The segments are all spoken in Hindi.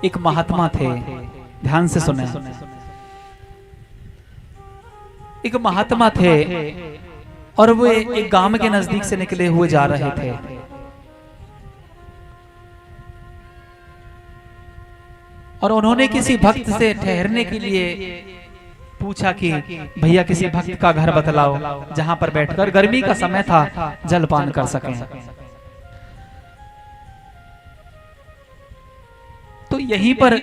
एक महात्मा थे, ध्यान से सुने। एक महात्मा थे और वो एक गांव के नजदीक से निकले हुए जा रहे थे। और उन्होंने किसी भक्त से ठहरने के लिए पूछा कि भैया किसी भक्त का घर बतलाओ जहां पर बैठकर, गर्मी का समय था, जलपान कर सकें। तो यहीं पर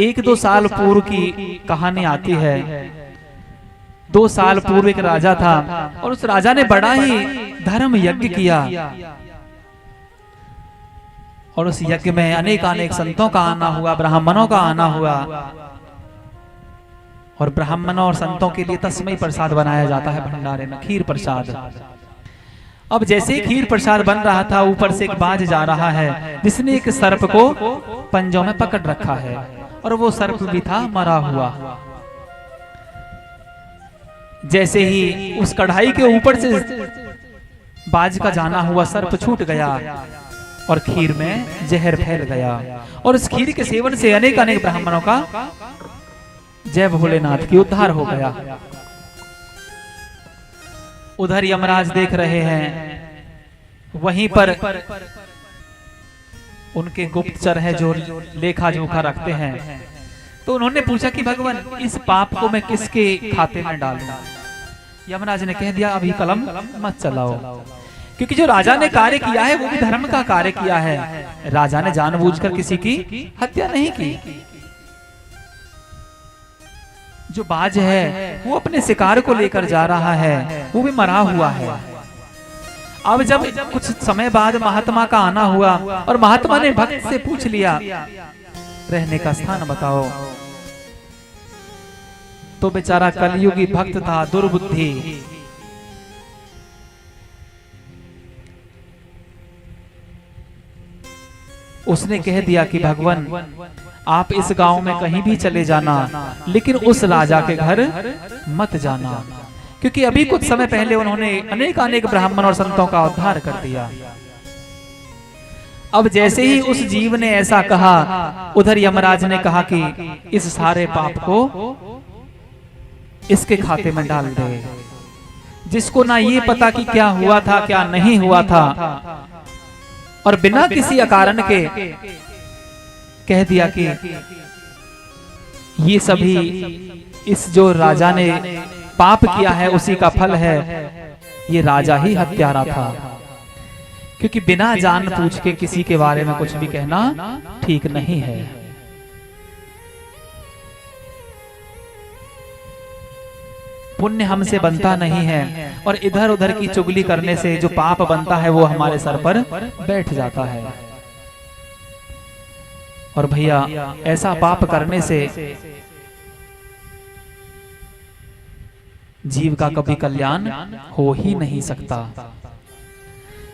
1-2 साल पूर्व की कहानी आती है। 2 साल पूर्व एक राजा था और उस राजा ने बड़ा ही धर्म यज्ञ किया और उस यज्ञ में अनेक संतों का आना हुआ, ब्राह्मणों का आना हुआ। और ब्राह्मणों और संतों के लिए तस्मै प्रसाद बनाया जाता है भंडारे में, खीर प्रसाद। अब जैसे ही खीर प्रसाद बन रहा था, ऊपर से एक बाज जा रहा है जिसने एक सर्प को पंजों में पकड़ रखा है और वो सर्प भी था मरा हुआ। जैसे ही उस कढ़ाई के ऊपर से बाज का जाना हुआ, सर्प छूट गया और खीर में जहर फैल गया। और उस खीर के सेवन से अनेक ब्राह्मणों का जय भोलेनाथ की उद्धार हो गया। उधर यमराज देख रहे हैं, वहीं पर उनके गुप्तचर है जो लेखा जोखा रखते हैं। तो उन्होंने पूछा कि भगवान इस पाप को मैं किसके खाते में डालूं? यमराज ने कह दिया अभी कलम मत चलाओ, क्योंकि जो राजा ने कार्य किया है वो भी धर्म का कार्य किया है। राजा ने जानबूझकर किसी की हत्या नहीं की। जो बाज है वो अपने शिकार को लेकर जा रहा है, वो भी मरा हुआ है। अब जब कुछ समय बाद महात्मा का आना हुआ और महात्मा ने भक्त से पूछ लिया रहने का स्थान बताओ, तो बेचारा कलयुगी भक्त था, दुर्बुद्धि। उसने कह दिया कि भगवान आप इस गांव में कहीं भी चले जाना, लेकिन उस राजा के घर मत जाना, क्योंकि अभी कुछ समय पहले उन्होंने अनेक ब्राह्मण और संतों का उद्धार कर दिया। अब जैसे ही उस जीव ने ऐसा कहा, उधर यमराज ने कहा कि इस सारे पाप को इसके खाते में डाल दे, जिसको ना ये पता कि क्या हुआ था क्या नहीं हुआ था, और बिना किसी अकारण के कह दिया कि ये सभी इस जो राजा ने पाप किया है उसी का फल है, ये राजा ही हत्यारा था। क्योंकि बिना जान पूछ के किसी के बारे में कुछ भी कहना ठीक नहीं है। पुण्य हमसे बनता नहीं है और इधर उधर की चुगली करने से जो पाप बनता है वो हमारे सर पर बैठ जाता है। और भैया ऐसा पाप करने से जीव का कभी कल्याण हो ही नहीं सकता।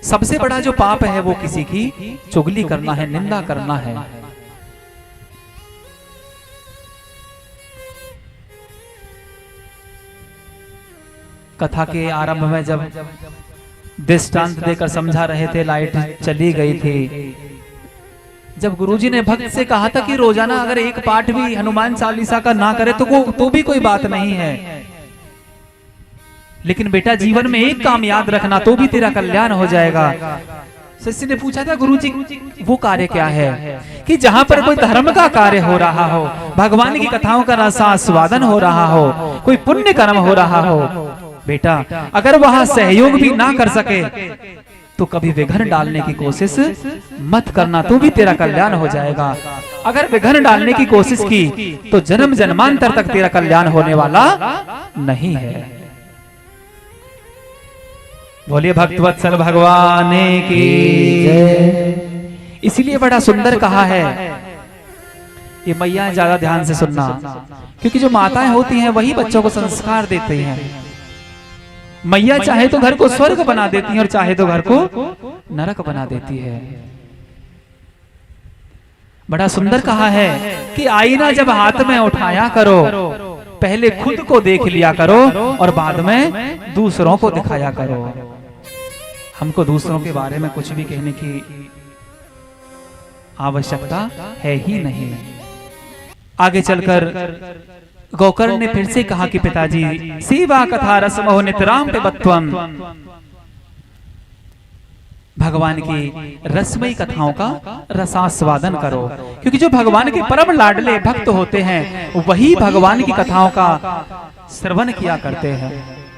सबसे बड़ा जो पाप है वो किसी की चुगली करना है, निंदा करना है। कथा के आरंभ में जब दृष्टांत देकर समझा रहे थे, लाइट चली गई थी, जब गुरुजी ने भक्त से कहा था कि रोजाना अगर एक पाठ भी हनुमान चालीसा का ना करे तो भी कोई बात नहीं है, लेकिन बेटा जीवन में एक काम याद रखना तो भी तेरा कल्याण हो जाएगा। शिष्य ने पूछा था गुरुजी वो कार्य क्या है? कि जहां पर कोई धर्म का कार्य हो रहा हो, भगवान की कथाओं का रसास्वादन हो रहा हो, कोई पुण्य कर्म हो रहा हो, बेटा अगर वहां सहयोग भी ना कर सके तो कभी विघ्न डालने की कोशिश मत करना, तो भी तेरा कल्याण हो जाएगा। अगर विघ्न डालने की कोशिश की तो जन्म जन्मांतर तक तेरा कल्याण होने वाला नहीं है। बोलिए भक्तवत्सल भगवान की जय। इसलिए बड़ा सुंदर कहा है, ये मैया ज्यादा ध्यान से सुनना, क्योंकि जो माताएं होती हैं वही बच्चों को संस्कार देती हैं। मैया चाहे तो घर को स्वर्ग बना देती है और चाहे तो घर को नरक बना देती है। बड़ा सुंदर कहा है कि आईना जब हाथ में उठाया करो, पहले खुद को देख लिया करो और बाद में दूसरों को दिखाया करो। हमको दूसरों के बारे में कुछ भी कहने की आवश्यकता है ही नहीं। आगे चलकर गोकर्ण ने फिर से कहा कि पिताजी, सेवा कथा रसमो नितराम पिबत्वम, भगवान की रसमयी कथाओं का रसास्वादन करो, क्योंकि जो भगवान के परम लाडले भक्त होते हैं वही भगवान की कथाओं का श्रवण किया करते हैं।